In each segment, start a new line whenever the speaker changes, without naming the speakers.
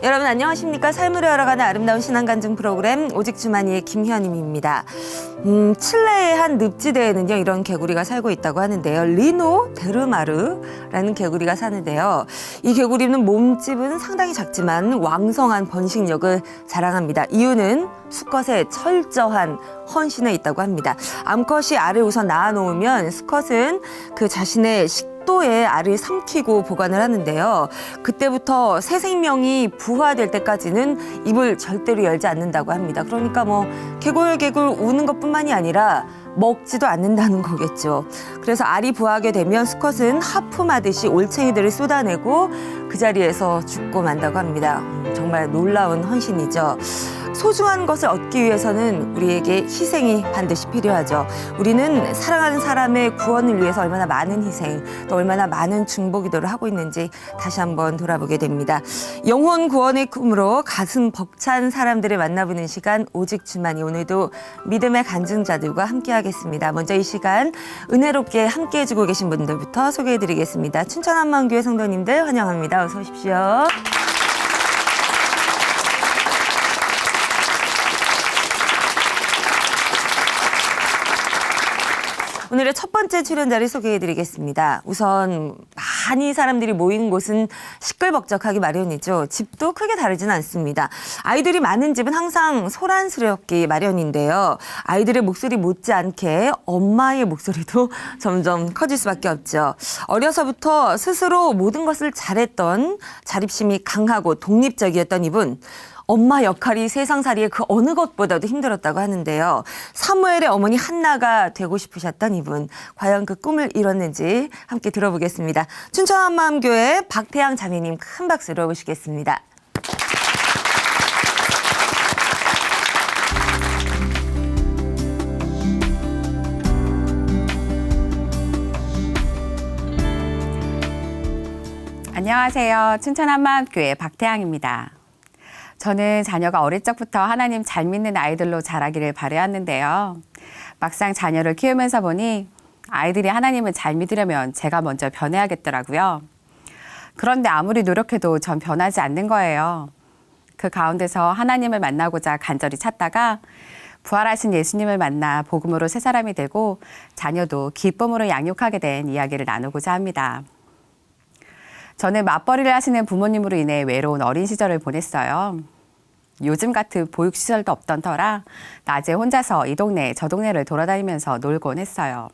여러분 안녕하십니까? 삶으로 열어가는 아름다운 신앙간증 프로그램 오직 주만이의 김현임입니다. 칠레의 한 늪지대에는요 이런 개구리가 살고 있다고 하는데요. 리노 데르마르라는 개구리가 사는데요. 이 개구리는 몸집은 상당히 작지만 왕성한 번식력을 자랑합니다. 이유는 수컷의 철저한 헌신에 있다고 합니다. 암컷이 알을 우선 낳아놓으면 수컷은 그 자신의 식도에 알을 삼키고 보관을 하는데요. 그때부터 새 생명이 부화될 때까지는 입을 절대로 열지 않는다고 합니다. 그러니까 뭐 개굴개굴 우는 것뿐만이 아니라 먹지도 않는다는 거겠죠. 그래서 알이 부화하게 되면 수컷은 하품하듯이 올챙이들을 쏟아내고 그 자리에서 죽고 만다고 합니다. 정말 놀라운 헌신이죠. 소중한 것을 얻기 위해서는 우리에게 희생이 반드시 필요하죠. 우리는 사랑하는 사람의 구원을 위해서 얼마나 많은 희생, 또 얼마나 많은 중보기도를 하고 있는지 다시 한번 돌아보게 됩니다. 영혼 구원의 꿈으로 가슴 벅찬 사람들을 만나보는 시간 오직 주만이, 오늘도 믿음의 간증자들과 함께하겠습니다. 먼저 이 시간 은혜롭게 함께해주고 계신 분들부터 소개해드리겠습니다. 춘천한마음교회 성도님들 환영합니다. 어서 오십시오. 오늘의 첫 번째 출연자를 소개해드리겠습니다. 우선 많이 사람들이 모인 곳은 시끌벅적하기 마련이죠. 집도 크게 다르진 않습니다. 아이들이 많은 집은 항상 소란스럽기 마련인데요. 아이들의 목소리 못지않게 엄마의 목소리도 점점 커질 수밖에 없죠. 어려서부터 스스로 모든 것을 잘했던, 자립심이 강하고 독립적이었던 이분. 엄마 역할이 세상살이의 그 어느 것보다도 힘들었다고 하는데요. 사무엘의 어머니 한나가 되고 싶으셨던 이분. 과연 그 꿈을 이뤘는지 함께 들어보겠습니다. 춘천한마음교회 박태양 자매님 큰 박수로 모시겠습니다.
안녕하세요. 춘천한마음교회 박태양입니다. 저는 자녀가 어릴 적부터 하나님 잘 믿는 아이들로 자라기를 바라왔는데요. 막상 자녀를 키우면서 보니 아이들이 하나님을 잘 믿으려면 제가 먼저 변해야겠더라고요. 그런데 아무리 노력해도 전 변하지 않는 거예요. 그 가운데서 하나님을 만나고자 간절히 찾다가 부활하신 예수님을 만나 복음으로 새 사람이 되고 자녀도 기쁨으로 양육하게 된 이야기를 나누고자 합니다. 저는 맞벌이를 하시는 부모님으로 인해 외로운 어린 시절을 보냈어요. 요즘 같은 보육시설도 없던 터라 낮에 혼자서 이 동네 저 동네를 돌아다니면서 놀곤 했어요.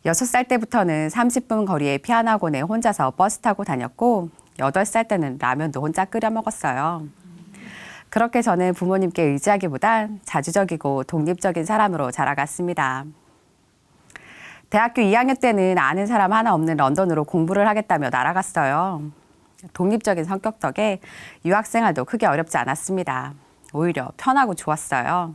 6살 때부터는 30분 거리의 피아노 학원에 혼자서 버스 타고 다녔고 8살 때는 라면도 혼자 끓여 먹었어요. 그렇게 저는 부모님께 의지하기보단 자주적이고 독립적인 사람으로 자라갔습니다. 대학교 2학년 때는 아는 사람 하나 없는 런던으로 공부를 하겠다며 날아갔어요. 독립적인 성격 덕에 유학생활도 크게 어렵지 않았습니다. 오히려 편하고 좋았어요.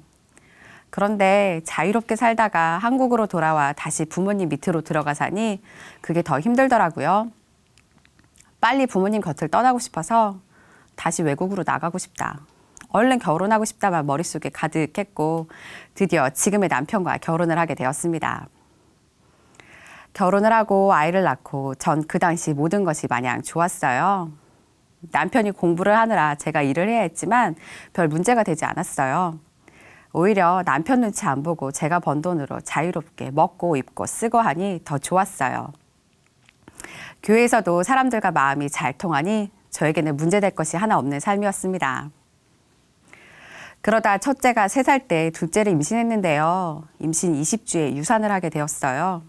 그런데 자유롭게 살다가 한국으로 돌아와 다시 부모님 밑으로 들어가 사니 그게 더 힘들더라고요. 빨리 부모님 곁을 떠나고 싶어서 다시 외국으로 나가고 싶다. 얼른 결혼하고 싶다만 머릿속에 가득했고 드디어 지금의 남편과 결혼을 하게 되었습니다. 결혼을 하고 아이를 낳고 전 그 당시 모든 것이 마냥 좋았어요. 남편이 공부를 하느라 제가 일을 해야 했지만 별 문제가 되지 않았어요. 오히려 남편 눈치 안 보고 제가 번 돈으로 자유롭게 먹고 입고 쓰고 하니 더 좋았어요. 교회에서도 사람들과 마음이 잘 통하니 저에게는 문제될 것이 하나 없는 삶이었습니다. 그러다 첫째가 3살 때 둘째를 임신했는데요. 임신 20주에 유산을 하게 되었어요.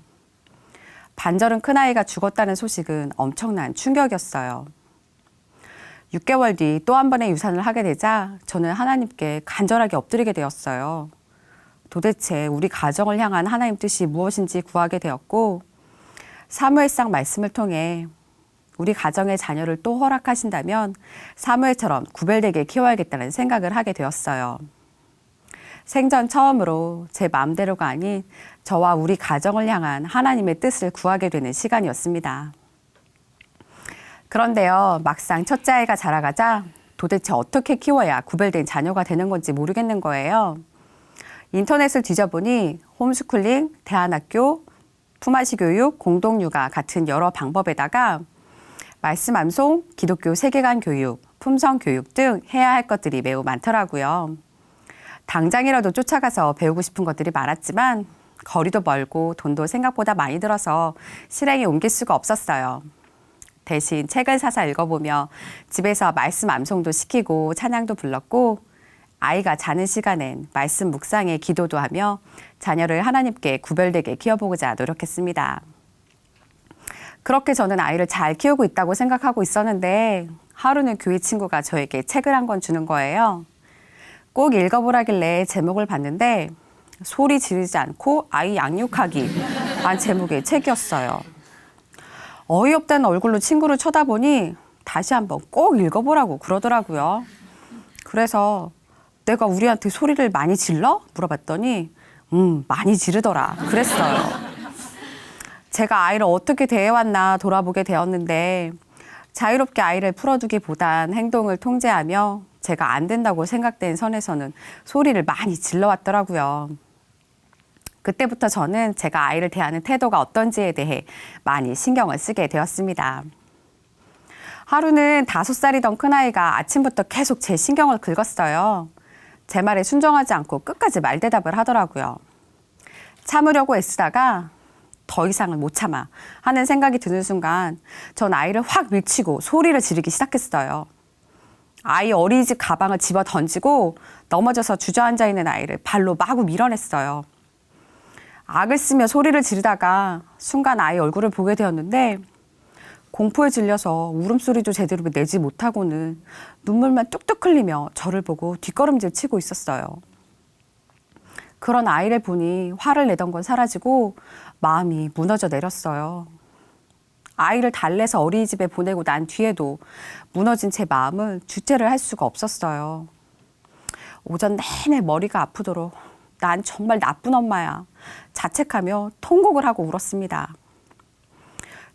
반절은 큰아이가 죽었다는 소식은 엄청난 충격이었어요. 6개월 뒤 또 한 번의 유산을 하게 되자 저는 하나님께 간절하게 엎드리게 되었어요. 도대체 우리 가정을 향한 하나님 뜻이 무엇인지 구하게 되었고 사무엘상 말씀을 통해 우리 가정의 자녀를 또 허락하신다면 사무엘처럼 구별되게 키워야겠다는 생각을 하게 되었어요. 생전 처음으로 제 마음대로가 아닌 저와 우리 가정을 향한 하나님의 뜻을 구하게 되는 시간이었습니다. 그런데요, 막상 첫째 아이가 자라가자 도대체 어떻게 키워야 구별된 자녀가 되는 건지 모르겠는 거예요. 인터넷을 뒤져보니 홈스쿨링, 대안학교, 품앗이 교육, 공동육아 같은 여러 방법에다가 말씀 암송, 기독교 세계관 교육, 품성 교육 등 해야 할 것들이 매우 많더라고요. 당장이라도 쫓아가서 배우고 싶은 것들이 많았지만 거리도 멀고 돈도 생각보다 많이 들어서 실행에 옮길 수가 없었어요. 대신 책을 사서 읽어보며 집에서 말씀 암송도 시키고 찬양도 불렀고 아이가 자는 시간엔 말씀 묵상에 기도도 하며 자녀를 하나님께 구별되게 키워보고자 노력했습니다. 그렇게 저는 아이를 잘 키우고 있다고 생각하고 있었는데 하루는 교회 친구가 저에게 책을 한 권 주는 거예요. 꼭 읽어보라길래 제목을 봤는데 소리 지르지 않고 아이 양육하기 란 제목의 책이었어요. 어이없다는 얼굴로 친구를 쳐다보니 다시 한번 꼭 읽어보라고 그러더라고요. 그래서 내가 우리한테 소리를 많이 질러? 물어봤더니 많이 지르더라 그랬어요. 제가 아이를 어떻게 대해왔나 돌아보게 되었는데 자유롭게 아이를 풀어두기보단 행동을 통제하며 제가 안 된다고 생각된 선에서는 소리를 많이 질러왔더라고요. 그때부터 저는 제가 아이를 대하는 태도가 어떤지에 대해 많이 신경을 쓰게 되었습니다. 하루는 5살이던 큰아이가 아침부터 계속 제 신경을 긁었어요. 제 말에 순종하지 않고 끝까지 말대답을 하더라고요. 참으려고 애쓰다가 더 이상은 못 참아 하는 생각이 드는 순간 전 아이를 확 밀치고 소리를 지르기 시작했어요. 아이 어린이집 가방을 집어 던지고 넘어져서 주저앉아 있는 아이를 발로 마구 밀어냈어요. 악을 쓰며 소리를 지르다가 순간 아이 얼굴을 보게 되었는데 공포에 질려서 울음소리도 제대로 내지 못하고는 눈물만 뚝뚝 흘리며 저를 보고 뒷걸음질 치고 있었어요. 그런 아이를 보니 화를 내던 건 사라지고 마음이 무너져 내렸어요. 아이를 달래서 어린이집에 보내고 난 뒤에도 무너진 제 마음을 주체를 할 수가 없었어요. 오전 내내 머리가 아프도록 난 정말 나쁜 엄마야 자책하며 통곡을 하고 울었습니다.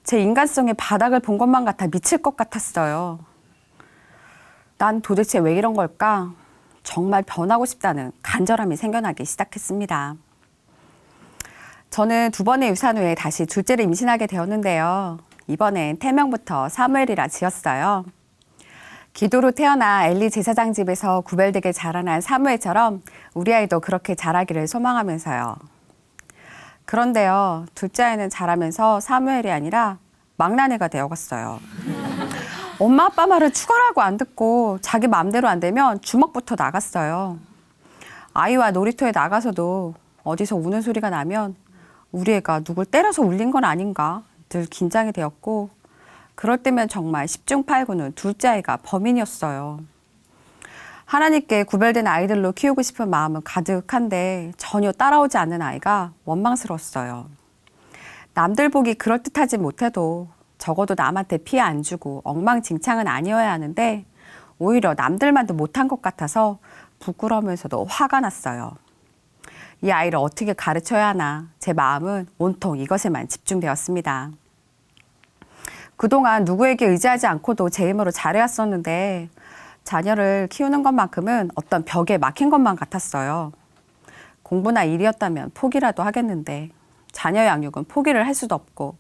제 인간성의 바닥을 본 것만 같아 미칠 것 같았어요. 난 도대체 왜 이런 걸까? 정말 변하고 싶다는 간절함이 생겨나기 시작했습니다. 저는 2번의 유산 후에 다시 둘째를 임신하게 되었는데요. 이번엔 태명부터 사무엘이라 지었어요. 기도로 태어나 엘리 제사장 집에서 구별되게 자라난 사무엘처럼 우리 아이도 그렇게 자라기를 소망하면서요. 그런데요, 둘째 아이는 자라면서 사무엘이 아니라 망나니가 되어갔어요. 엄마 아빠 말을 추가라고 안 듣고 자기 마음대로 안 되면 주먹부터 나갔어요. 아이와 놀이터에 나가서도 어디서 우는 소리가 나면 우리 애가 누굴 때려서 울린 건 아닌가 늘 긴장이 되었고 그럴 때면 정말 10중 8구는 둘째 아이가 범인이었어요. 하나님께 구별된 아이들로 키우고 싶은 마음은 가득한데 전혀 따라오지 않는 아이가 원망스러웠어요. 남들 보기 그럴듯하지 못해도 적어도 남한테 피해 안 주고 엉망진창은 아니어야 하는데 오히려 남들만도 못한 것 같아서 부끄러우면서도 화가 났어요. 이 아이를 어떻게 가르쳐야 하나 제 마음은 온통 이것에만 집중되었습니다. 그동안 누구에게 의지하지 않고도 제 힘으로 잘해왔었는데 자녀를 키우는 것만큼은 어떤 벽에 막힌 것만 같았어요. 공부나 일이었다면 포기라도 하겠는데 자녀 양육은 포기를 할 수도 없고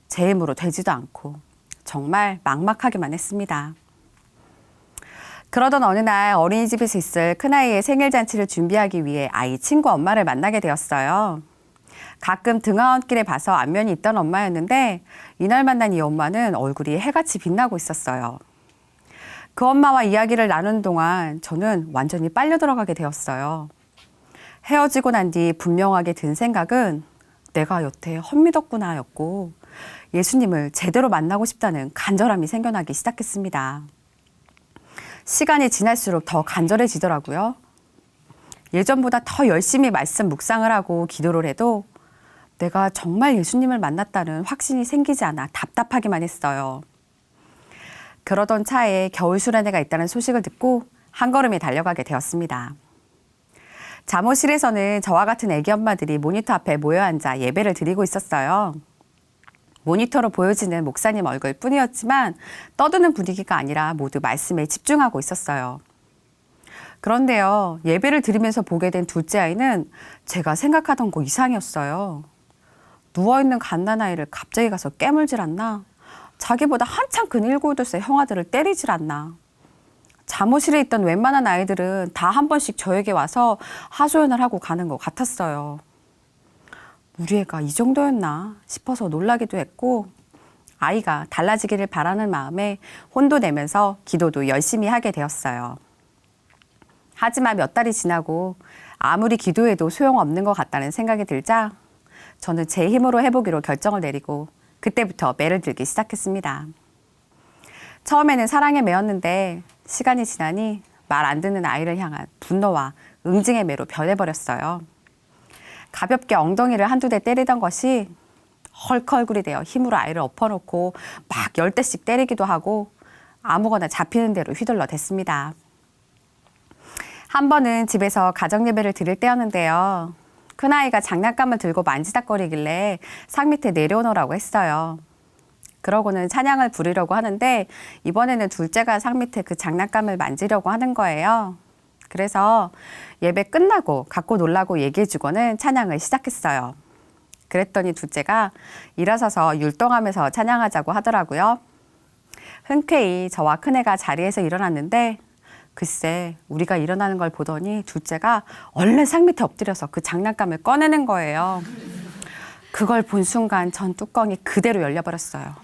제 힘으로 되지도 않고 정말 막막하기만 했습니다. 그러던 어느 날 어린이집에서 있을 큰아이의 생일잔치를 준비하기 위해 아이 친구 엄마를 만나게 되었어요. 가끔 등하원길에 봐서 안면이 있던 엄마였는데 이날 만난 이 엄마는 얼굴이 해같이 빛나고 있었어요. 그 엄마와 이야기를 나누는 동안 저는 완전히 빨려 들어가게 되었어요. 헤어지고 난 뒤 분명하게 든 생각은 내가 여태 헛믿었구나 였고 예수님을 제대로 만나고 싶다는 간절함이 생겨나기 시작했습니다. 시간이 지날수록 더 간절해지더라고요. 예전보다 더 열심히 말씀 묵상을 하고 기도를 해도 내가 정말 예수님을 만났다는 확신이 생기지 않아 답답하기만 했어요. 그러던 차에 겨울 수련회가 있다는 소식을 듣고 한 걸음에 달려가게 되었습니다. 잠옷실에서는 저와 같은 애기 엄마들이 모니터 앞에 모여 앉아 예배를 드리고 있었어요. 모니터로 보여지는 목사님 얼굴 뿐이었지만 떠드는 분위기가 아니라 모두 말씀에 집중하고 있었어요. 그런데요, 예배를 드리면서 보게 된 둘째 아이는 제가 생각하던 거 이상이었어요. 누워있는 갓난아이를 갑자기 가서 깨물질 않나? 자기보다 한참 큰 7, 8살 형아들을 때리질 않나? 잠옷실에 있던 웬만한 아이들은 다 한 번씩 저에게 와서 하소연을 하고 가는 것 같았어요. 우리 애가 이 정도였나 싶어서 놀라기도 했고 아이가 달라지기를 바라는 마음에 혼도 내면서 기도도 열심히 하게 되었어요. 하지만 몇 달이 지나고 아무리 기도해도 소용없는 것 같다는 생각이 들자 저는 제 힘으로 해보기로 결정을 내리고 그때부터 매를 들기 시작했습니다. 처음에는 사랑에 매였는데 시간이 지나니 말 안 듣는 아이를 향한 분노와 응징의 매로 변해버렸어요. 가볍게 엉덩이를 한두 대 때리던 것이 헐컬굴이 되어 힘으로 아이를 엎어놓고 막 10대씩 때리기도 하고 아무거나 잡히는 대로 휘둘러 댔습니다. 한 번은 집에서 가정예배를 드릴 때였는데요. 큰아이가 장난감을 들고 만지작거리길래 상 밑에 내려놓으라고 했어요. 그러고는 찬양을 부르려고 하는데 이번에는 둘째가 상 밑에 그 장난감을 만지려고 하는 거예요. 그래서 예배 끝나고 갖고 놀라고 얘기해주고는 찬양을 시작했어요. 그랬더니 둘째가 일어서서 율동하면서 찬양하자고 하더라고요. 흔쾌히 저와 큰애가 자리에서 일어났는데 글쎄 우리가 일어나는 걸 보더니 둘째가 얼른 상 밑에 엎드려서 그 장난감을 꺼내는 거예요. 그걸 본 순간 전 뚜껑이 그대로 열려버렸어요.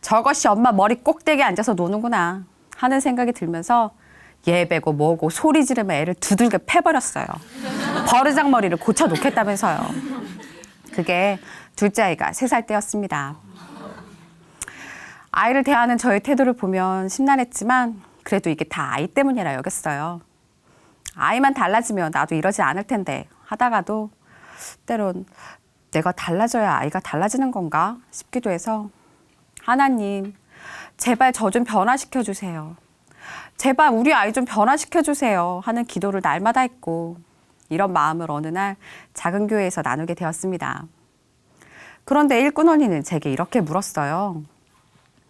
저것이 엄마 머리 꼭대기에 앉아서 노는구나 하는 생각이 들면서 예배고 뭐고 소리 지르며 애를 두들겨 패버렸어요. 버르장머리를 고쳐놓겠다면서요. 그게 둘째 아이가 3살 때였습니다. 아이를 대하는 저의 태도를 보면 심란했지만 그래도 이게 다 아이 때문이라 여겼어요. 아이만 달라지면 나도 이러지 않을 텐데 하다가도 때론 내가 달라져야 아이가 달라지는 건가 싶기도 해서 하나님 제발 저 좀 변화시켜 주세요. 제발 우리 아이 좀 변화시켜 주세요 하는 기도를 날마다 했고 이런 마음을 어느 날 작은 교회에서 나누게 되었습니다. 그런데 일꾼 언니는 제게 이렇게 물었어요.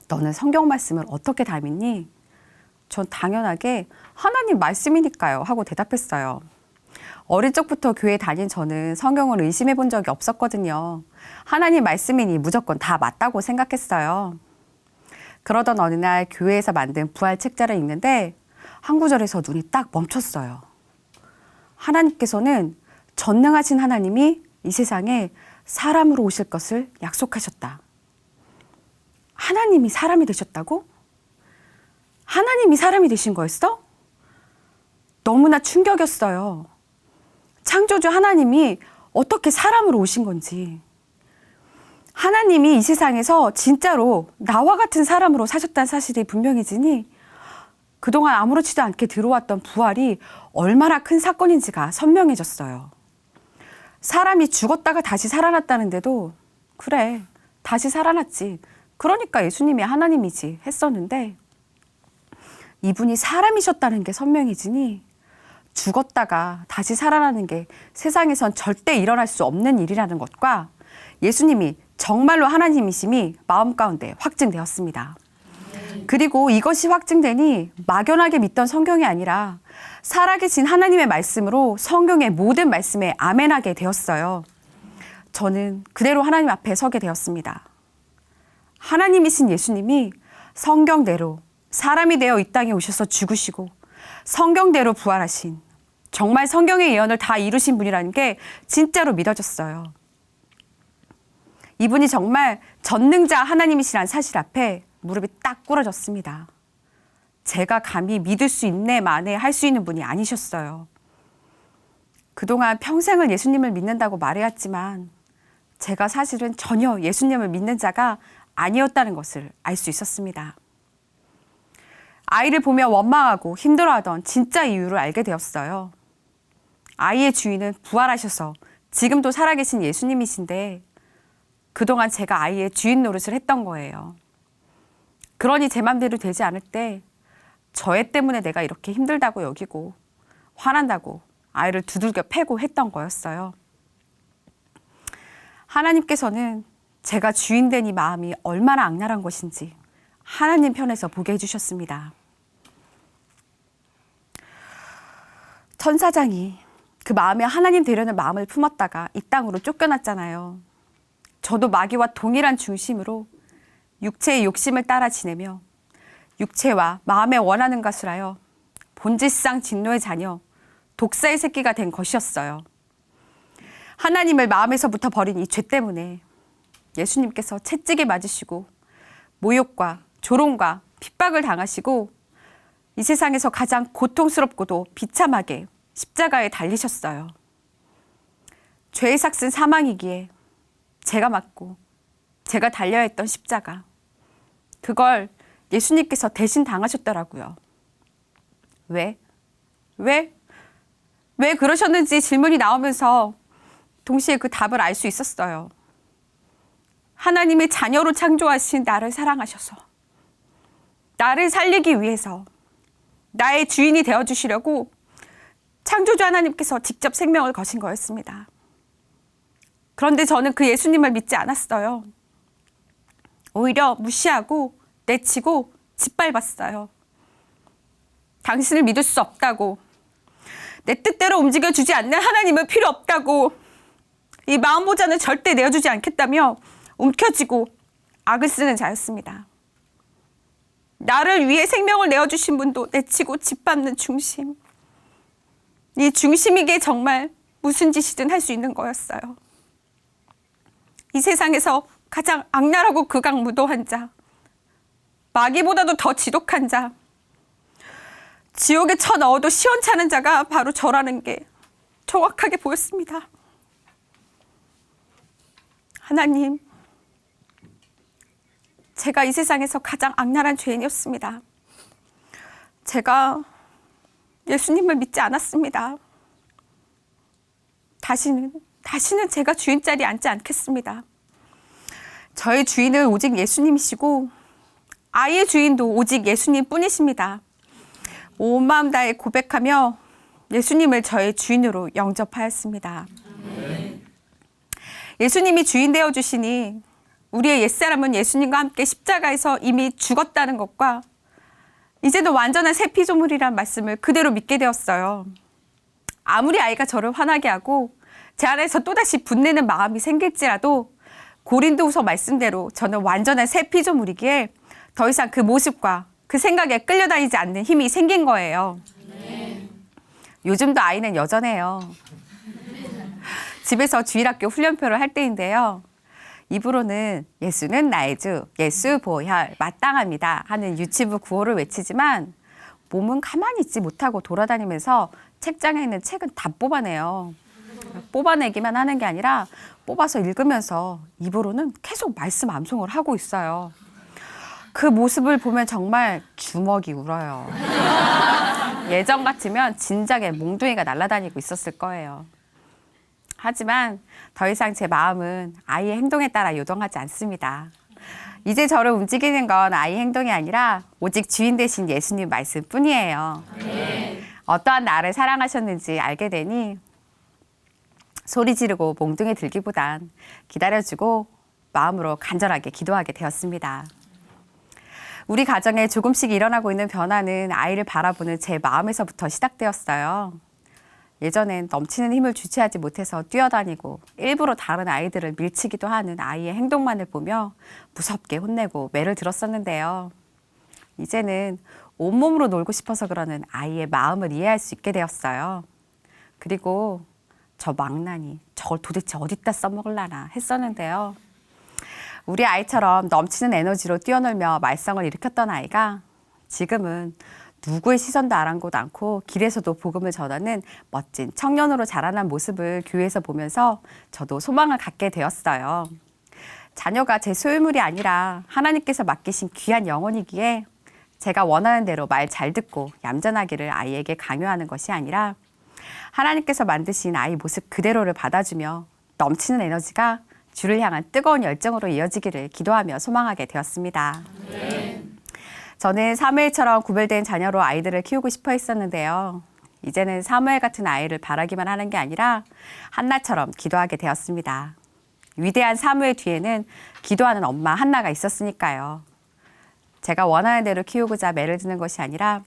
너는 성경 말씀을 어떻게 닮았니? 전 당연하게 하나님 말씀이니까요 하고 대답했어요. 어릴 적부터 교회 다닌 저는 성경을 의심해 본 적이 없었거든요. 하나님 말씀이니 무조건 다 맞다고 생각했어요. 그러던 어느 날 교회에서 만든 부활 책자를 읽는데 한 구절에서 눈이 딱 멈췄어요. 하나님께서는 전능하신 하나님이 이 세상에 사람으로 오실 것을 약속하셨다. 하나님이 사람이 되셨다고? 하나님이 사람이 되신 거였어? 너무나 충격이었어요. 창조주 하나님이 어떻게 사람으로 오신 건지. 하나님이 이 세상에서 진짜로 나와 같은 사람으로 사셨다는 사실이 분명해지니 그동안 아무렇지도 않게 들어왔던 부활이 얼마나 큰 사건인지가 선명해졌어요. 사람이 죽었다가 다시 살아났다는데도 그래, 다시 살아났지. 그러니까 예수님이 하나님이지 했었는데 이분이 사람이셨다는 게 선명해지니 죽었다가 다시 살아나는 게 세상에선 절대 일어날 수 없는 일이라는 것과 예수님이 정말로 하나님이심이 마음 가운데 확증되었습니다. 그리고 이것이 확증되니 막연하게 믿던 성경이 아니라 살아계신 하나님의 말씀으로 성경의 모든 말씀에 아멘하게 되었어요. 저는 그대로 하나님 앞에 서게 되었습니다. 하나님이신 예수님이 성경대로 사람이 되어 이 땅에 오셔서 죽으시고 성경대로 부활하신 정말 성경의 예언을 다 이루신 분이라는 게 진짜로 믿어졌어요. 이분이 정말 전능자 하나님이시란 사실 앞에 무릎이 딱 꿇어졌습니다. 제가 감히 믿을 수 있네 마네 할 수 있는 분이 아니셨어요. 그동안 평생을 예수님을 믿는다고 말해왔지만 제가 사실은 전혀 예수님을 믿는 자가 아니었다는 것을 알 수 있었습니다. 아이를 보며 원망하고 힘들어하던 진짜 이유를 알게 되었어요. 아이의 주인은 부활하셔서 지금도 살아계신 예수님이신데 그동안 제가 아이의 주인 노릇을 했던 거예요. 그러니 제 맘대로 되지 않을 때 저애 때문에 내가 이렇게 힘들다고 여기고 화난다고 아이를 두들겨 패고 했던 거였어요. 하나님께서는 제가 주인 된 이 마음이 얼마나 악랄한 것인지 하나님 편에서 보게 해주셨습니다. 천사장이 그 마음에 하나님 되려는 마음을 품었다가 이 땅으로 쫓겨났잖아요. 저도 마귀와 동일한 중심으로 육체의 욕심을 따라 지내며 육체와 마음에 원하는 것을 하여 본질상 진노의 자녀, 독사의 새끼가 된 것이었어요. 하나님을 마음에서부터 버린 이 죄 때문에 예수님께서 채찍에 맞으시고 모욕과 조롱과 핍박을 당하시고 이 세상에서 가장 고통스럽고도 비참하게 십자가에 달리셨어요. 죄의 삭은 사망이기에 제가 맞고 제가 달려야 했던 십자가, 그걸 예수님께서 대신 당하셨더라고요. 왜 그러셨는지 질문이 나오면서 동시에 그 답을 알 수 있었어요. 하나님의 자녀로 창조하신 나를 사랑하셔서, 나를 살리기 위해서, 나의 주인이 되어주시려고 창조주 하나님께서 직접 생명을 거신 거였습니다. 그런데 저는 그 예수님을 믿지 않았어요. 오히려 무시하고 내치고 짓밟았어요. 당신을 믿을 수 없다고, 내 뜻대로 움직여주지 않는 하나님은 필요 없다고, 이 마음보자는 절대 내어주지 않겠다며 움켜쥐고 악을 쓰는 자였습니다. 나를 위해 생명을 내어주신 분도 내치고 짓밟는 중심. 이 중심이기에 정말 무슨 짓이든 할 수 있는 거였어요. 이 세상에서 가장 악랄하고 극악무도한 자, 마귀보다도 더 지독한 자, 지옥에 쳐넣어도 시원찮은 자가 바로 저라는 게 정확하게 보였습니다. 하나님, 제가 이 세상에서 가장 악랄한 죄인이었습니다. 제가 예수님을 믿지 않았습니다. 다시는 제가 주인 자리에 앉지 않겠습니다. 저의 주인은 오직 예수님이시고 아이의 주인도 오직 예수님 뿐이십니다. 온 마음 다해 고백하며 예수님을 저의 주인으로 영접하였습니다. 예수님이 주인 되어주시니 우리의 옛사람은 예수님과 함께 십자가에서 이미 죽었다는 것과 이제는 완전한 새 피조물이란 말씀을 그대로 믿게 되었어요. 아무리 아이가 저를 화나게 하고 제 안에서 또다시 분내는 마음이 생길지라도 고린도후서 말씀대로 저는 완전한 새 피조물이기에 더 이상 그 모습과 그 생각에 끌려다니지 않는 힘이 생긴 거예요. 요즘도 아이는 여전해요. 집에서 주일학교 훈련표를 할 때인데요. 입으로는 예수는 나의 주, 예수 보혈 마땅합니다 하는 유치부 구호를 외치지만 몸은 가만히 있지 못하고 돌아다니면서 책장에 있는 책은 다 뽑아내요. 뽑아내기만 하는 게 아니라 뽑아서 읽으면서 입으로는 계속 말씀 암송을 하고 있어요. 그 모습을 보면 정말 주먹이 울어요. 예전 같으면 진작에 몽둥이가 날아다니고 있었을 거예요. 하지만 더 이상 제 마음은 아이의 행동에 따라 요동하지 않습니다. 이제 저를 움직이는 건 아이의 행동이 아니라 오직 주인 되신 예수님 말씀뿐이에요. 어떠한 나를 사랑하셨는지 알게 되니 소리 지르고 몽둥이 들기보단 기다려주고 마음으로 간절하게 기도하게 되었습니다. 우리 가정에 조금씩 일어나고 있는 변화는 아이를 바라보는 제 마음에서부터 시작되었어요. 예전엔 넘치는 힘을 주체하지 못해서 뛰어다니고 일부러 다른 아이들을 밀치기도 하는 아이의 행동만을 보며 무섭게 혼내고 매를 들었었는데요. 이제는 온몸으로 놀고 싶어서 그러는 아이의 마음을 이해할 수 있게 되었어요. 그리고 저 망나니 저걸 도대체 어디다 써먹을라나 했었는데요. 우리 아이처럼 넘치는 에너지로 뛰어놀며 말썽을 일으켰던 아이가 지금은 누구의 시선도 아랑곳 않고 길에서도 복음을 전하는 멋진 청년으로 자라난 모습을 교회에서 보면서 저도 소망을 갖게 되었어요. 자녀가 제 소유물이 아니라 하나님께서 맡기신 귀한 영혼이기에 제가 원하는 대로 말 잘 듣고 얌전하기를 아이에게 강요하는 것이 아니라 하나님께서 만드신 아이 모습 그대로를 받아주며 넘치는 에너지가 주를 향한 뜨거운 열정으로 이어지기를 기도하며 소망하게 되었습니다. 저는 사무엘처럼 구별된 자녀로 아이들을 키우고 싶어 했었는데요. 이제는 사무엘 같은 아이를 바라기만 하는 게 아니라 한나처럼 기도하게 되었습니다. 위대한 사무엘 뒤에는 기도하는 엄마 한나가 있었으니까요. 제가 원하는 대로 키우고자 매를 드는 것이 아니라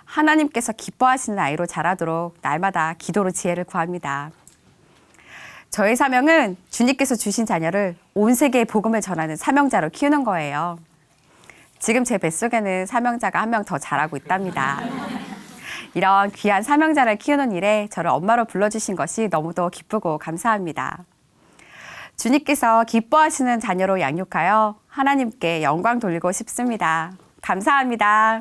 하나님께서 기뻐하시는 아이로 자라도록 날마다 기도로 지혜를 구합니다. 저의 사명은 주님께서 주신 자녀를 온 세계에 복음을 전하는 사명자로 키우는 거예요. 지금 제 뱃속에는 사명자가 한 명 더 자라고 있답니다. 이런 귀한 사명자를 키우는 일에 저를 엄마로 불러주신 것이 너무도 기쁘고 감사합니다. 주님께서 기뻐하시는 자녀로 양육하여 하나님께 영광 돌리고 싶습니다. 감사합니다.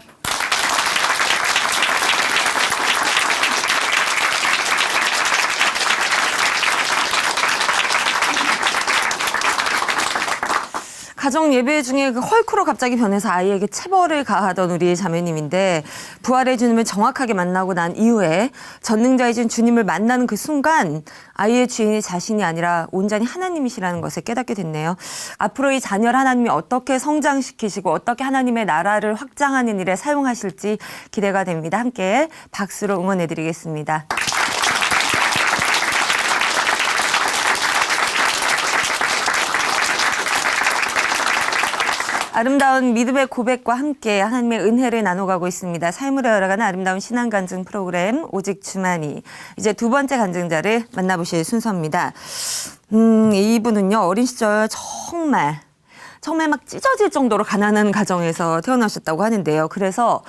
가정 예배 중에 그 헐크로 갑자기 변해서 아이에게 체벌을 가하던 우리 자매님인데 부활의 주님을 정확하게 만나고 난 이후에 전능자이신 주님을 만나는 그 순간 아이의 주인이 자신이 아니라 온전히 하나님이시라는 것을 깨닫게 됐네요. 앞으로 이 자녀를 하나님이 어떻게 성장시키시고 어떻게 하나님의 나라를 확장하는 일에 사용하실지 기대가 됩니다. 함께 박수로 응원해드리겠습니다. 아름다운 믿음의 고백과 함께 하나님의 은혜를 나눠가고 있습니다. 삶으로 열어가는 아름다운 신앙 간증 프로그램 오직 주만이 이제 두 번째 간증자를 만나보실 순서입니다. 이분은요 어린 시절 정말 막 찢어질 정도로 가난한 가정에서 태어나셨다고 하는데요. 그래서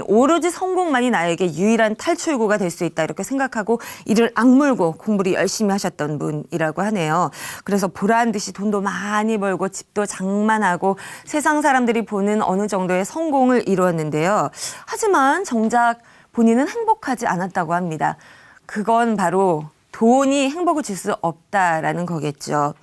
오로지 성공만이 나에게 유일한 탈출구가 될 수 있다 이렇게 생각하고 이를 악물고 공부를 열심히 하셨던 분이라고 하네요. 그래서 보란 듯이 돈도 많이 벌고 집도 장만하고 세상 사람들이 보는 어느 정도의 성공을 이루었는데요. 하지만 정작 본인은 행복하지 않았다고 합니다. 그건 바로 돈이 행복을 줄 수 없다라는 거겠죠.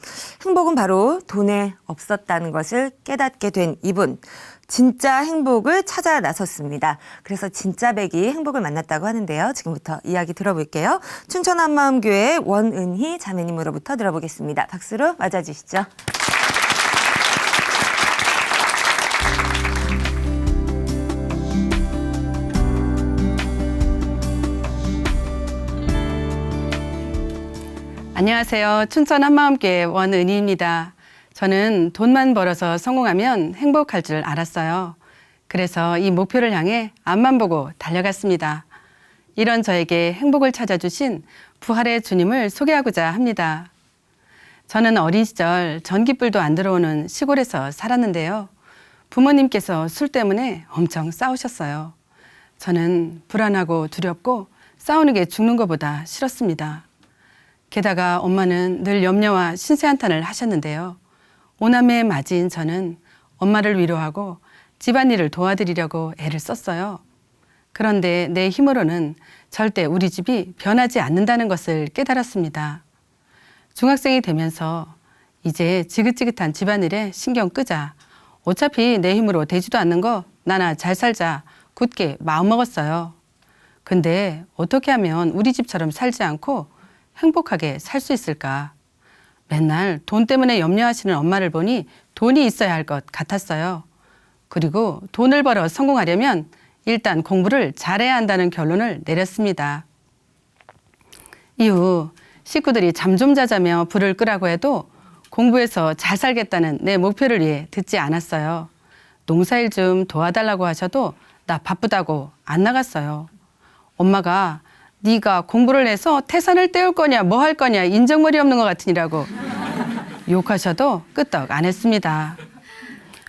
행복은 바로 돈에 없었다는 것을 깨닫게 된 이분. 진짜 행복을 찾아 나섰습니다. 그래서 진짜 백이 행복을 만났다고 하는데요. 지금부터 이야기 들어볼게요. 춘천 한마음교회 원은희 자매님으로부터 들어보겠습니다. 박수로 맞아주시죠.
안녕하세요. 춘천 한마음교회 원은희입니다. 저는 돈만 벌어서 성공하면 행복할 줄 알았어요. 그래서 이 목표를 향해 앞만 보고 달려갔습니다. 이런 저에게 행복을 찾아주신 부활의 주님을 소개하고자 합니다. 저는 어린 시절 전기불도 안 들어오는 시골에서 살았는데요. 부모님께서 술 때문에 엄청 싸우셨어요. 저는 불안하고 두렵고 싸우는 게 죽는 것보다 싫었습니다. 게다가 엄마는 늘 염려와 신세한탄을 하셨는데요. 오남매의 맏인 저는 엄마를 위로하고 집안일을 도와드리려고 애를 썼어요. 그런데 내 힘으로는 절대 우리 집이 변하지 않는다는 것을 깨달았습니다. 중학생이 되면서 이제 지긋지긋한 집안일에 신경 끄자. 어차피 내 힘으로 되지도 않는 거 나나 잘 살자. 굳게 마음먹었어요. 근데 어떻게 하면 우리 집처럼 살지 않고 행복하게 살 수 있을까? 맨날 돈 때문에 염려하시는 엄마를 보니 돈이 있어야 할 것 같았어요. 그리고 돈을 벌어 성공하려면 일단 공부를 잘해야 한다는 결론을 내렸습니다. 이후 식구들이 잠 좀 자자며 불을 끄라고 해도 공부해서 잘 살겠다는 내 목표를 위해 듣지 않았어요. 농사일 좀 도와달라고 하셔도 나 바쁘다고 안 나갔어요. 엄마가 네가 공부를 해서 태산을 떼울 거냐 뭐 할 거냐 인정머리 없는 것 같으니라고 욕하셔도 끄떡 안 했습니다.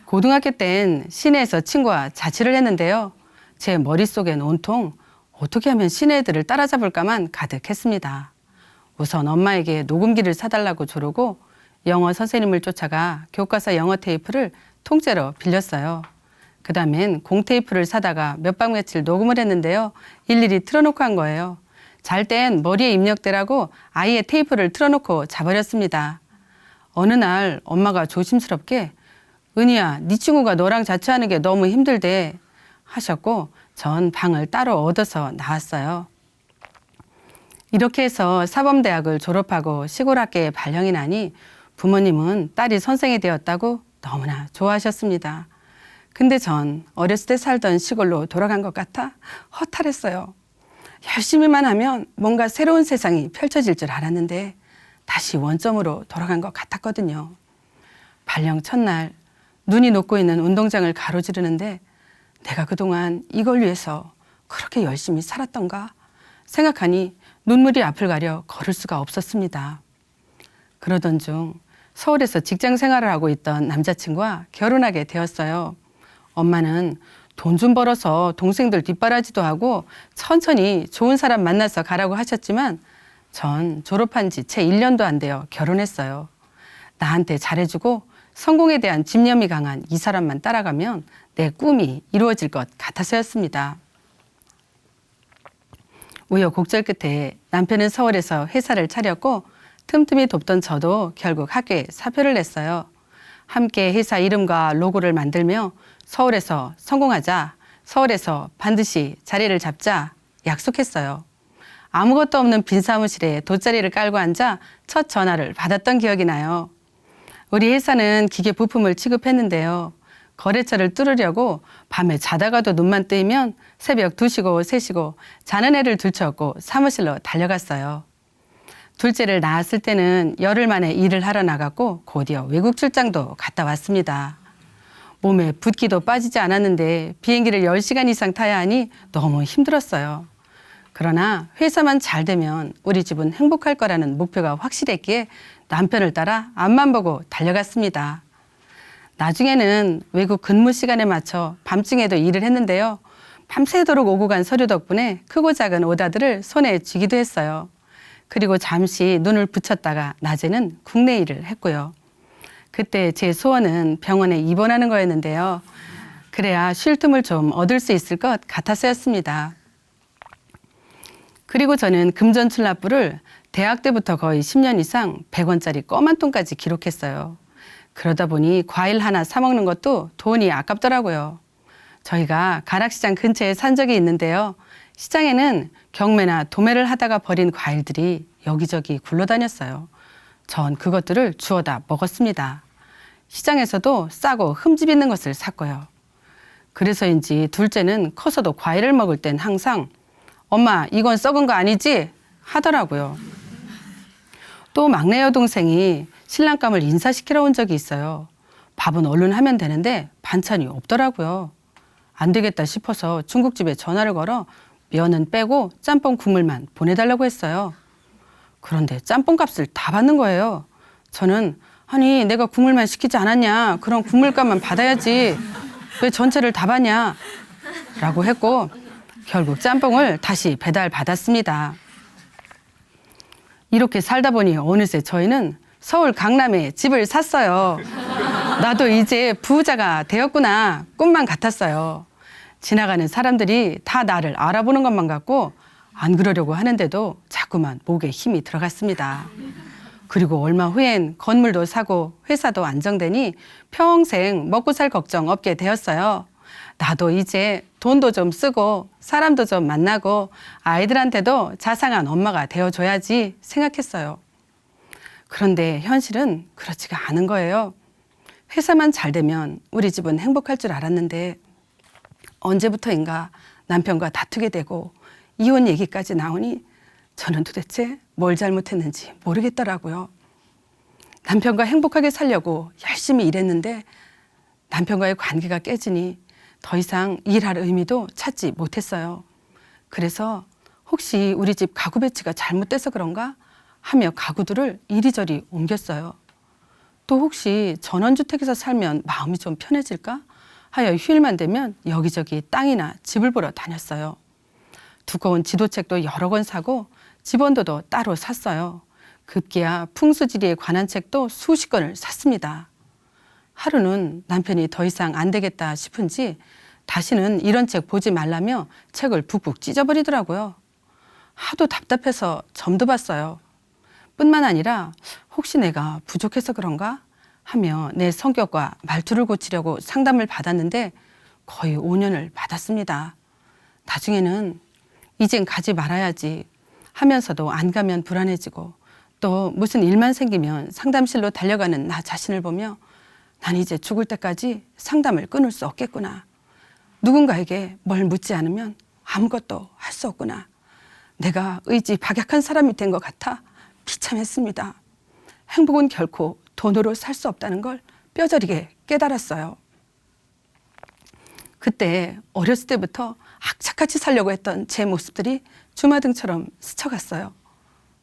고등학교 땐 시내에서 친구와 자취를 했는데요. 제 머릿속엔 온통 어떻게 하면 시내 애들을 따라잡을까만 가득했습니다. 우선 엄마에게 녹음기를 사달라고 조르고 영어 선생님을 쫓아가 교과서 영어 테이프를 통째로 빌렸어요. 그 다음엔 공테이프를 사다가 몇 박 며칠 녹음을 했는데요. 일일이 틀어놓고 한 거예요. 잘 땐 머리에 입력대라고 아이의 테이프를 틀어놓고 자버렸습니다. 어느 날 엄마가 조심스럽게 은희야, 네 친구가 너랑 자취하는 게 너무 힘들대 하셨고 전 방을 따로 얻어서 나왔어요. 이렇게 해서 사범대학을 졸업하고 시골 학교에 발령이 나니 부모님은 딸이 선생이 되었다고 너무나 좋아하셨습니다. 근데 전 어렸을 때 살던 시골로 돌아간 것 같아 허탈했어요. 열심히만 하면 뭔가 새로운 세상이 펼쳐질 줄 알았는데 다시 원점으로 돌아간 것 같았거든요. 발령 첫날 눈이 녹고 있는 운동장을 가로지르는데 내가 그동안 이걸 위해서 그렇게 열심히 살았던가 생각하니 눈물이 앞을 가려 걸을 수가 없었습니다. 그러던 중 서울에서 직장 생활을 하고 있던 남자친구와 결혼하게 되었어요. 엄마는 돈 좀 벌어서 동생들 뒷바라지도 하고 천천히 좋은 사람 만나서 가라고 하셨지만 전 졸업한 지 채 1년도 안 되어 결혼했어요. 나한테 잘해주고 성공에 대한 집념이 강한 이 사람만 따라가면 내 꿈이 이루어질 것 같아서였습니다. 우여곡절 끝에 남편은 서울에서 회사를 차렸고 틈틈이 돕던 저도 결국 학교에 사표를 냈어요. 함께 회사 이름과 로고를 만들며 서울에서 성공하자, 서울에서 반드시 자리를 잡자 약속했어요. 아무것도 없는 빈 사무실에 돗자리를 깔고 앉아 첫 전화를 받았던 기억이 나요. 우리 회사는 기계 부품을 취급했는데요. 거래처를 뚫으려고 밤에 자다가도 눈만 뜨이면 새벽 2시고 3시고 자는 애를 들쳐업고 사무실로 달려갔어요. 둘째를 낳았을 때는 열흘 만에 일을 하러 나갔고 곧이어 외국 출장도 갔다 왔습니다. 몸에 붓기도 빠지지 않았는데 비행기를 10시간 이상 타야 하니 너무 힘들었어요. 그러나 회사만 잘 되면 우리 집은 행복할 거라는 목표가 확실했기에 남편을 따라 앞만 보고 달려갔습니다. 나중에는 외국 근무 시간에 맞춰 밤중에도 일을 했는데요. 밤새도록 오고 간 서류 덕분에 크고 작은 오다들을 손에 쥐기도 했어요. 그리고 잠시 눈을 붙였다가 낮에는 국내 일을 했고요. 그때 제 소원은 병원에 입원하는 거였는데요. 그래야 쉴 틈을 좀 얻을 수 있을 것 같아서였습니다. 그리고 저는 금전출납부를 대학 때부터 거의 10년 이상 100원짜리 껌 한 통까지 기록했어요. 그러다 보니 과일 하나 사 먹는 것도 돈이 아깝더라고요. 저희가 가락시장 근처에 산 적이 있는데요. 시장에는 경매나 도매를 하다가 버린 과일들이 여기저기 굴러다녔어요. 전 그것들을 주워다 먹었습니다. 시장에서도 싸고 흠집 있는 것을 샀고요. 그래서인지 둘째는 커서도 과일을 먹을 땐 항상 엄마 이건 썩은 거 아니지? 하더라고요. 또 막내 여동생이 신랑감을 인사시키러 온 적이 있어요. 밥은 얼른 하면 되는데 반찬이 없더라고요. 안 되겠다 싶어서 중국집에 전화를 걸어 면은 빼고 짬뽕 국물만 보내달라고 했어요. 그런데 짬뽕 값을 다 받는 거예요. 저는 아니 내가 국물만 시키지 않았냐. 그럼 국물값만 받아야지. 왜 전체를 다 받냐. 라고 했고 결국 짬뽕을 다시 배달받았습니다. 이렇게 살다 보니 어느새 저희는 서울 강남에 집을 샀어요. 나도 이제 부자가 되었구나. 꿈만 같았어요. 지나가는 사람들이 다 나를 알아보는 것만 같고 안 그러려고 하는데도 자꾸만 목에 힘이 들어갔습니다. 그리고 얼마 후엔 건물도 사고 회사도 안정되니 평생 먹고 살 걱정 없게 되었어요. 나도 이제 돈도 좀 쓰고 사람도 좀 만나고 아이들한테도 자상한 엄마가 되어줘야지 생각했어요. 그런데 현실은 그렇지가 않은 거예요. 회사만 잘 되면 우리 집은 행복할 줄 알았는데 언제부터인가 남편과 다투게 되고 이혼 얘기까지 나오니 저는 도대체 뭘 잘못했는지 모르겠더라고요. 남편과 행복하게 살려고 열심히 일했는데 남편과의 관계가 깨지니 더 이상 일할 의미도 찾지 못했어요. 그래서 혹시 우리 집 가구 배치가 잘못돼서 그런가 하며 가구들을 이리저리 옮겼어요. 또 혹시 전원주택에서 살면 마음이 좀 편해질까 하여 휴일만 되면 여기저기 땅이나 집을 보러 다녔어요. 두꺼운 지도책도 여러 권 사고 집원도도 따로 샀어요. 급기야 풍수지리에 관한 책도 수십 권을 샀습니다. 하루는 남편이 더 이상 안 되겠다 싶은지 다시는 이런 책 보지 말라며 책을 북북 찢어버리더라고요. 하도 답답해서 점도 봤어요. 뿐만 아니라 혹시 내가 부족해서 그런가 하며 내 성격과 말투를 고치려고 상담을 받았는데 거의 5년을 받았습니다. 나중에는 이젠 가지 말아야지 하면서도 안 가면 불안해지고 또 무슨 일만 생기면 상담실로 달려가는 나 자신을 보며 난 이제 죽을 때까지 상담을 끊을 수 없겠구나. 누군가에게 뭘 묻지 않으면 아무것도 할 수 없구나. 내가 의지 박약한 사람이 된 것 같아 비참했습니다. 행복은 결코 돈으로 살 수 없다는 걸 뼈저리게 깨달았어요. 그때 어렸을 때부터 악착같이 살려고 했던 제 모습들이 주마등처럼 스쳐갔어요.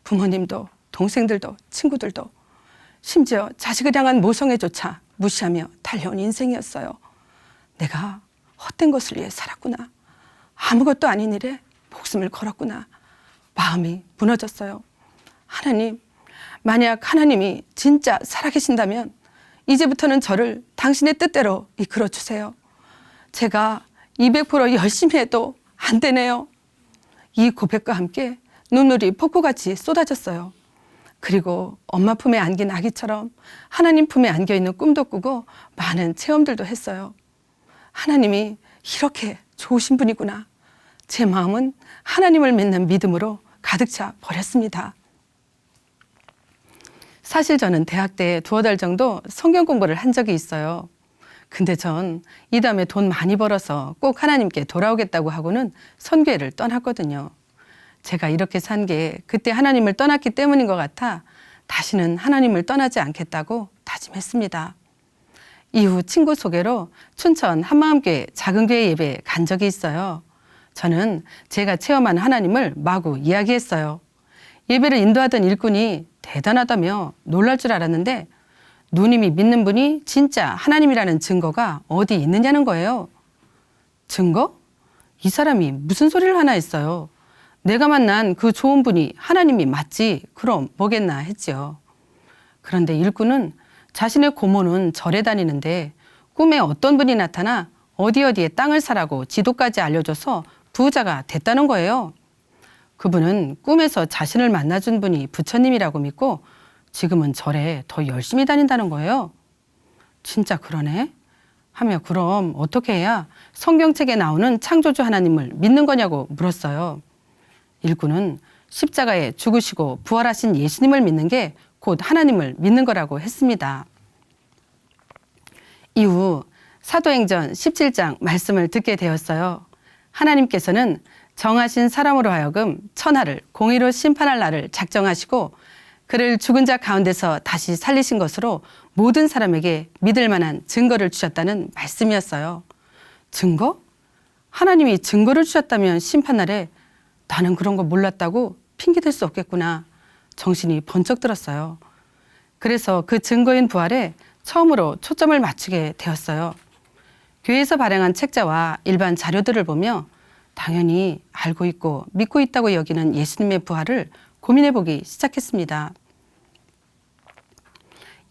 부모님도 동생들도 친구들도 심지어 자식을 향한 모성애조차 무시하며 달려온 인생이었어요. 내가 헛된 것을 위해 살았구나. 아무것도 아닌 일에 목숨을 걸었구나. 마음이 무너졌어요. 하나님, 만약 하나님이 진짜 살아계신다면 이제부터는 저를 당신의 뜻대로 이끌어 주세요. 제가 200% 열심히 해도 안 되네요. 이 고백과 함께 눈물이 폭포같이 쏟아졌어요. 그리고 엄마 품에 안긴 아기처럼 하나님 품에 안겨있는 꿈도 꾸고 많은 체험들도 했어요. 하나님이 이렇게 좋으신 분이구나. 제 마음은 하나님을 믿는 믿음으로 가득 차 버렸습니다. 사실 저는 대학 때 2달 정도 성경 공부를 한 적이 있어요. 근데 전 이 다음에 돈 많이 벌어서 꼭 하나님께 돌아오겠다고 하고는 선교회를 떠났거든요. 제가 이렇게 산 게 그때 하나님을 떠났기 때문인 것 같아 다시는 하나님을 떠나지 않겠다고 다짐했습니다. 이후 친구 소개로 춘천 한마음교회 작은 교회 예배에 간 적이 있어요. 저는 제가 체험한 하나님을 마구 이야기했어요. 예배를 인도하던 일꾼이 대단하다며 놀랄 줄 알았는데 누님이 믿는 분이 진짜 하나님이라는 증거가 어디 있느냐는 거예요. 증거? 이 사람이 무슨 소리를 하나 했어요. 내가 만난 그 좋은 분이 하나님이 맞지 그럼 뭐겠나 했지요. 그런데 일꾼은 자신의 고모는 절에 다니는데 꿈에 어떤 분이 나타나 어디에 땅을 사라고 지도까지 알려줘서 부자가 됐다는 거예요. 그분은 꿈에서 자신을 만나준 분이 부처님이라고 믿고 지금은 절에 더 열심히 다닌다는 거예요. 진짜 그러네? 하며 그럼 어떻게 해야 성경책에 나오는 창조주 하나님을 믿는 거냐고 물었어요. 일꾼은 십자가에 죽으시고 부활하신 예수님을 믿는 게 곧 하나님을 믿는 거라고 했습니다. 이후 사도행전 17장 말씀을 듣게 되었어요. 하나님께서는 정하신 사람으로 하여금 천하를 공의로 심판할 날을 작정하시고 그를 죽은 자 가운데서 다시 살리신 것으로 모든 사람에게 믿을 만한 증거를 주셨다는 말씀이었어요. 증거? 하나님이 증거를 주셨다면 심판날에 나는 그런 거 몰랐다고 핑계댈 수 없겠구나. 정신이 번쩍 들었어요. 그래서 그 증거인 부활에 처음으로 초점을 맞추게 되었어요. 교회에서 발행한 책자와 일반 자료들을 보며 당연히 알고 있고 믿고 있다고 여기는 예수님의 부활을 고민해보기 시작했습니다.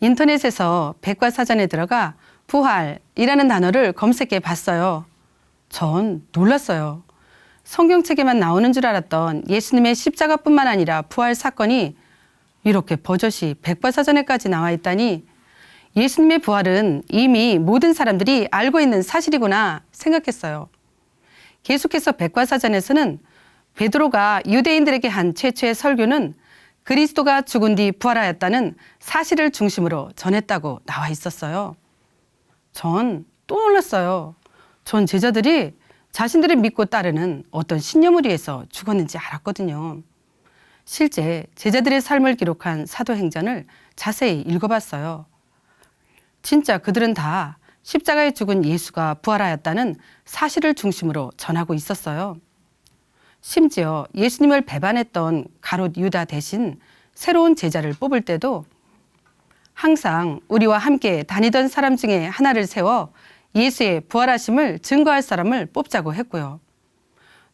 인터넷에서 백과사전에 들어가 부활이라는 단어를 검색해 봤어요. 전 놀랐어요. 성경책에만 나오는 줄 알았던 예수님의 십자가뿐만 아니라 부활 사건이 이렇게 버젓이 백과사전에까지 나와 있다니 예수님의 부활은 이미 모든 사람들이 알고 있는 사실이구나 생각했어요. 계속해서 백과사전에서는 베드로가 유대인들에게 한 최초의 설교는 그리스도가 죽은 뒤 부활하였다는 사실을 중심으로 전했다고 나와 있었어요. 전 또 놀랐어요. 전 제자들이 자신들이 믿고 따르는 어떤 신념을 위해서 죽었는지 알았거든요. 실제 제자들의 삶을 기록한 사도행전을 자세히 읽어봤어요. 진짜 그들은 다 십자가에 죽은 예수가 부활하였다는 사실을 중심으로 전하고 있었어요. 심지어 예수님을 배반했던 가롯 유다 대신 새로운 제자를 뽑을 때도 항상 우리와 함께 다니던 사람 중에 하나를 세워 예수의 부활하심을 증거할 사람을 뽑자고 했고요.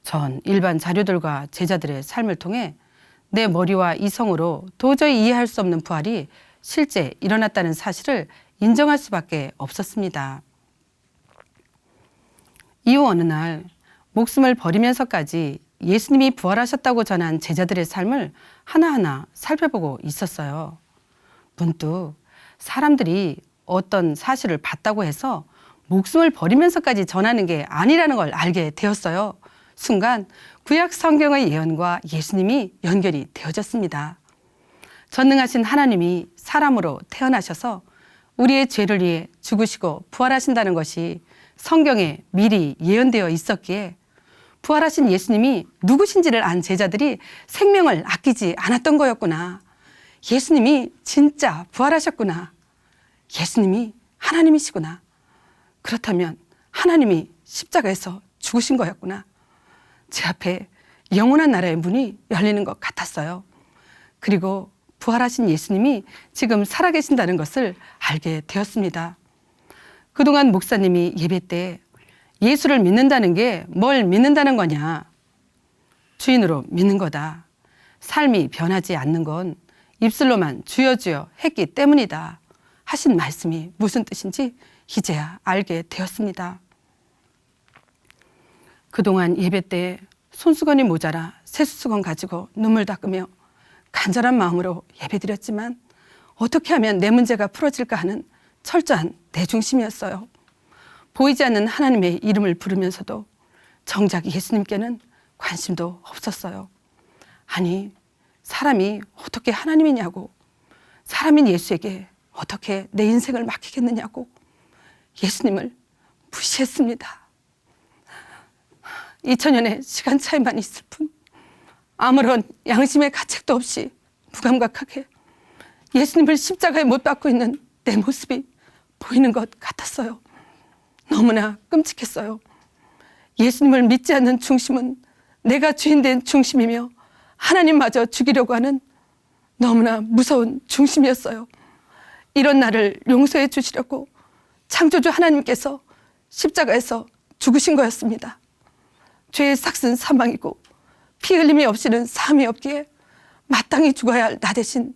전 일반 자료들과 제자들의 삶을 통해 내 머리와 이성으로 도저히 이해할 수 없는 부활이 실제 일어났다는 사실을 인정할 수밖에 없었습니다. 이후 어느 날 목숨을 버리면서까지 예수님이 부활하셨다고 전한 제자들의 삶을 하나하나 살펴보고 있었어요. 문득 사람들이 어떤 사실을 봤다고 해서 목숨을 버리면서까지 전하는 게 아니라는 걸 알게 되었어요. 순간 구약 성경의 예언과 예수님이 연결이 되어졌습니다. 전능하신 하나님이 사람으로 태어나셔서 우리의 죄를 위해 죽으시고 부활하신다는 것이 성경에 미리 예언되어 있었기에 부활하신 예수님이 누구신지를 안 제자들이 생명을 아끼지 않았던 거였구나. 예수님이 진짜 부활하셨구나. 예수님이 하나님이시구나. 그렇다면 하나님이 십자가에서 죽으신 거였구나. 제 앞에 영원한 나라의 문이 열리는 것 같았어요. 그리고 부활하신 예수님이 지금 살아계신다는 것을 알게 되었습니다. 그동안 목사님이 예배 때 예수를 믿는다는 게 뭘 믿는다는 거냐? 주인으로 믿는 거다. 삶이 변하지 않는 건 입술로만 주여 주여 했기 때문이다. 하신 말씀이 무슨 뜻인지 이제야 알게 되었습니다. 그동안 예배 때 손수건이 모자라 세수수건 가지고 눈물 닦으며 간절한 마음으로 예배드렸지만 어떻게 하면 내 문제가 풀어질까 하는 철저한 내 중심이었어요. 보이지 않는 하나님의 이름을 부르면서도 정작 예수님께는 관심도 없었어요. 아니, 사람이 어떻게 하나님이냐고, 사람인 예수에게 어떻게 내 인생을 맡기겠느냐고 예수님을 무시했습니다. 2000년의 시간 차이만 있을 뿐 아무런 양심의 가책도 없이 무감각하게 예수님을 십자가에 못 박고 있는 내 모습이 보이는 것 같았어요. 너무나 끔찍했어요. 예수님을 믿지 않는 중심은 내가 주인된 중심이며 하나님마저 죽이려고 하는 너무나 무서운 중심이었어요. 이런 나를 용서해 주시려고 창조주 하나님께서 십자가에서 죽으신 거였습니다. 죄의 삭은 사망이고 피 흘림이 없이는 사함이 없기에 마땅히 죽어야 할 나 대신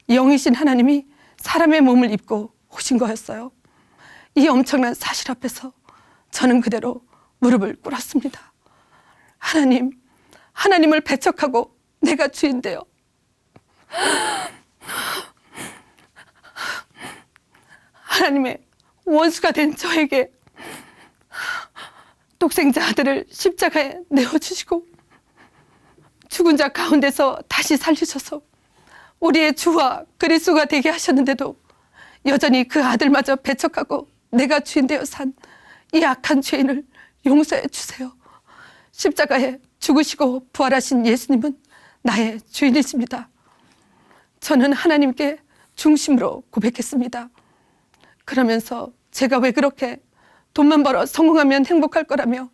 영이신 하나님이 사람의 몸을 입고 오신 거였어요. 이 엄청난 사실 앞에서 저는 그대로 무릎을 꿇었습니다. 하나님을 배척하고 내가 주인되어 하나님의 원수가 된 저에게 독생자 아들을 십자가에 내어주시고 죽은 자 가운데서 다시 살리셔서 우리의 주와 그리스도가 되게 하셨는데도 여전히 그 아들마저 배척하고 내가 주인되어 산 이 악한 죄인을 용서해 주세요. 십자가에 죽으시고 부활하신 예수님은 나의 주인이십니다. 저는 하나님께 중심으로 고백했습니다. 그러면서 제가 왜 그렇게 돈만 벌어 성공하면 행복할 거라며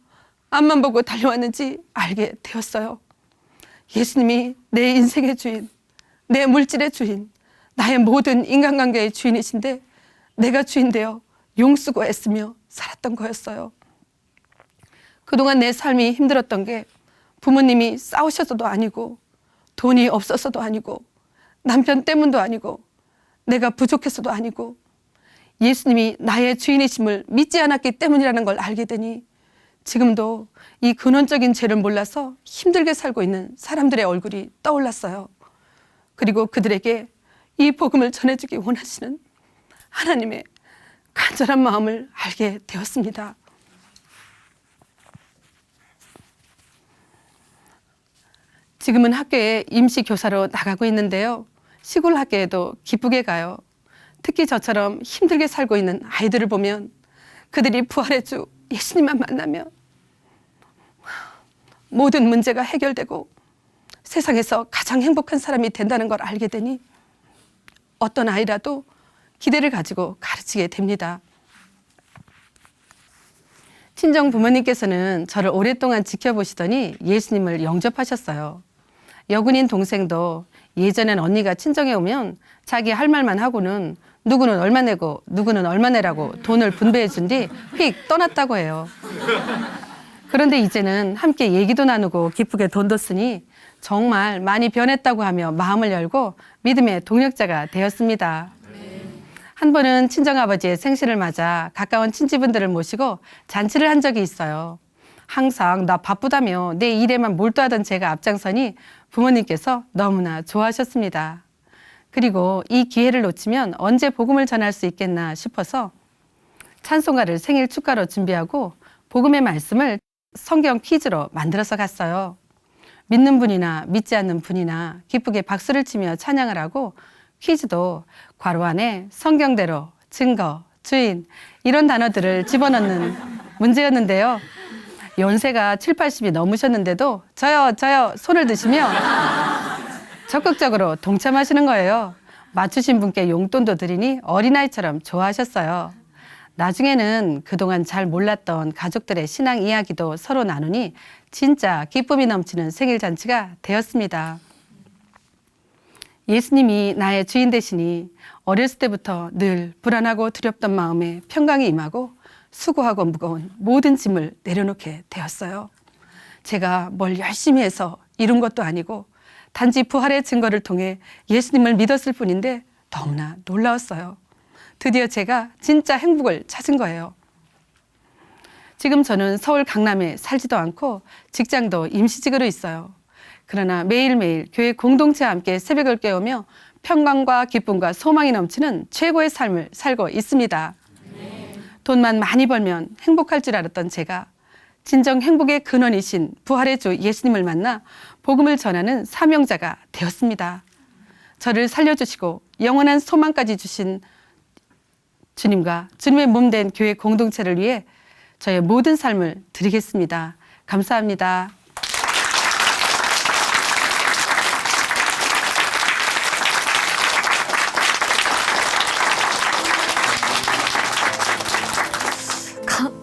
앞만 보고 달려왔는지 알게 되었어요. 예수님이 내 인생의 주인, 내 물질의 주인, 나의 모든 인간관계의 주인이신데 내가 주인되어 용쓰고 애쓰며 살았던 거였어요. 그동안 내 삶이 힘들었던 게 부모님이 싸우셔서도 아니고 돈이 없어서도 아니고 남편 때문도 아니고 내가 부족해서도 아니고 예수님이 나의 주인이심을 믿지 않았기 때문이라는 걸 알게 되니 지금도 이 근원적인 죄를 몰라서 힘들게 살고 있는 사람들의 얼굴이 떠올랐어요. 그리고 그들에게 이 복음을 전해주기 원하시는 하나님의 간절한 마음을 알게 되었습니다. 지금은 학교에 임시 교사로 나가고 있는데요. 시골 학교에도 기쁘게 가요. 특히 저처럼 힘들게 살고 있는 아이들을 보면 그들이 부활의 주 예수님만 만나면 모든 문제가 해결되고 세상에서 가장 행복한 사람이 된다는 걸 알게 되니 어떤 아이라도 기대를 가지고 가르치게 됩니다. 친정 부모님께서는 저를 오랫동안 지켜보시더니 예수님을 영접하셨어요. 여군인 동생도 예전엔 언니가 친정에 오면 자기 할 말만 하고는 누구는 얼마 내고 누구는 얼마 내라고 돈을 분배해 준 뒤 휙 떠났다고 해요. 그런데 이제는 함께 얘기도 나누고 기쁘게 돈도 쓰니 정말 많이 변했다고 하며 마음을 열고 믿음의 동력자가 되었습니다. 한 번은 친정아버지의 생신을 맞아 가까운 친지분들을 모시고 잔치를 한 적이 있어요. 항상 나 바쁘다며 내 일에만 몰두하던 제가 앞장서니 부모님께서 너무나 좋아하셨습니다. 그리고 이 기회를 놓치면 언제 복음을 전할 수 있겠나 싶어서 찬송가를 생일 축가로 준비하고 복음의 말씀을 성경 퀴즈로 만들어서 갔어요. 믿는 분이나 믿지 않는 분이나 기쁘게 박수를 치며 찬양을 하고 퀴즈도 괄호 안에 성경대로, 증거, 주인 이런 단어들을 집어넣는 문제였는데요. 연세가 7, 80이 넘으셨는데도 저요 손을 드시며 적극적으로 동참하시는 거예요. 맞추신 분께 용돈도 드리니 어린아이처럼 좋아하셨어요. 나중에는 그동안 잘 몰랐던 가족들의 신앙 이야기도 서로 나누니 진짜 기쁨이 넘치는 생일 잔치가 되었습니다. 예수님이 나의 주인 되시니 어렸을 때부터 늘 불안하고 두렵던 마음에 평강이 임하고 수고하고 무거운 모든 짐을 내려놓게 되었어요. 제가 뭘 열심히 해서 이룬 것도 아니고 단지 부활의 증거를 통해 예수님을 믿었을 뿐인데 너무나 놀라웠어요. 드디어 제가 진짜 행복을 찾은 거예요. 지금 저는 서울 강남에 살지도 않고 직장도 임시직으로 있어요. 그러나 매일매일 교회 공동체와 함께 새벽을 깨우며 평강과 기쁨과 소망이 넘치는 최고의 삶을 살고 있습니다. 돈만 많이 벌면 행복할 줄 알았던 제가 진정 행복의 근원이신 부활의 주 예수님을 만나 복음을 전하는 사명자가 되었습니다. 저를 살려주시고 영원한 소망까지 주신 주님과 주님의 몸된 교회 공동체를 위해 저의 모든 삶을 드리겠습니다. 감사합니다.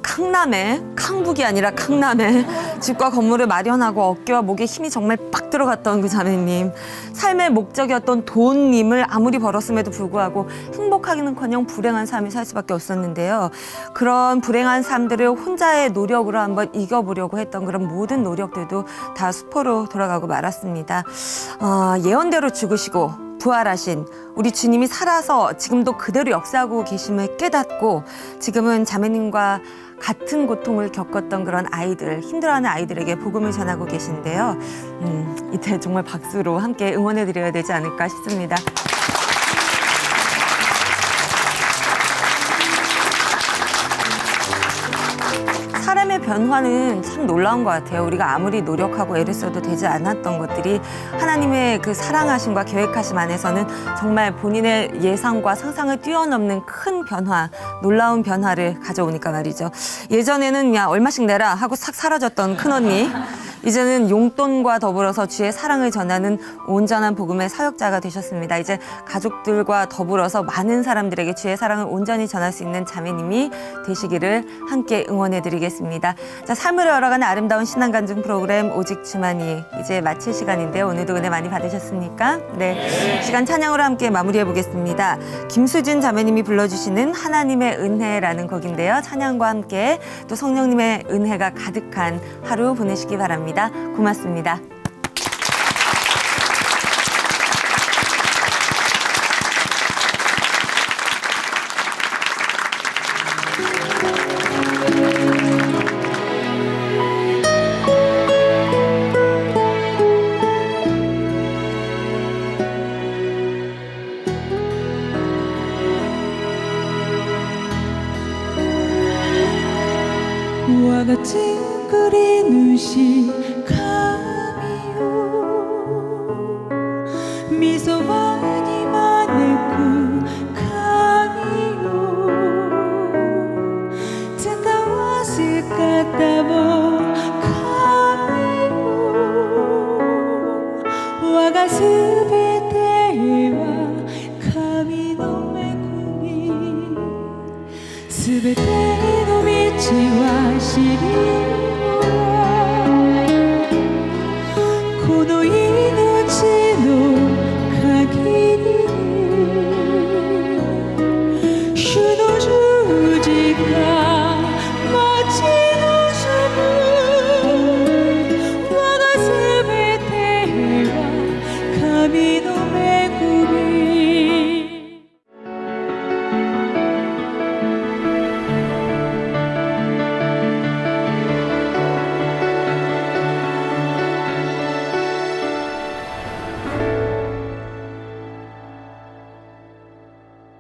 강남에, 강북이 아니라 강남에 집과 건물을 마련하고 어깨와 목에 힘이 정말 빡 들어갔던 그 자매님. 삶의 목적이었던 돈님을 아무리 벌었음에도 불구하고 행복하기는커녕 불행한 삶을 살 수밖에 없었는데요. 그런 불행한 삶들을 혼자의 노력으로 한번 이겨보려고 했던 그런 모든 노력들도 다 수포로 돌아가고 말았습니다. 예언대로 죽으시고 부활하신 우리 주님이 살아서 지금도 그대로 역사하고 계심을 깨닫고 지금은 자매님과 같은 고통을 겪었던 그런 아이들, 힘들어하는 아이들에게 복음을 전하고 계신데요. 이때 정말 박수로 함께 응원해드려야 되지 않을까 싶습니다. 사람의 변화는 참 놀라운 것 같아요. 우리가 아무리 노력하고 애를 써도 되지 않았던 것들이 하나님의 그 사랑하심과 계획하심 안에서는 정말 본인의 예상과 상상을 뛰어넘는 큰 변화, 놀라운 변화를 가져오니까 말이죠. 예전에는 야 얼마씩 내라 하고 싹 사라졌던 큰언니, 이제는 용돈과 더불어서 주의 사랑을 전하는 온전한 복음의 사역자가 되셨습니다. 이제 가족들과 더불어서 많은 사람들에게 주의 사랑을 온전히 전할 수 있는 자매님이 되시기를 함께 응원해드리겠습니다. 자, 삶을 열어가는 아름다운 신앙간증 프로그램 오직 주만이 이제 마칠 시간인데요. 오늘도 은혜 많이 받으셨습니까? 네. 시간 찬양으로 함께 마무리해보겠습니다. 김수진 자매님이 불러주시는 하나님의 은혜라는 곡인데요. 찬양과 함께 또 성령님의 은혜가 가득한 하루 보내시기 바랍니다. 고맙습니다.
와 같은 끓이 눈시 감이요 미소만이 많을 그 감이요 뜨거웠을 까다보 감이요 와 가슴에 대와 감이 너의 꿈이すべての道は知り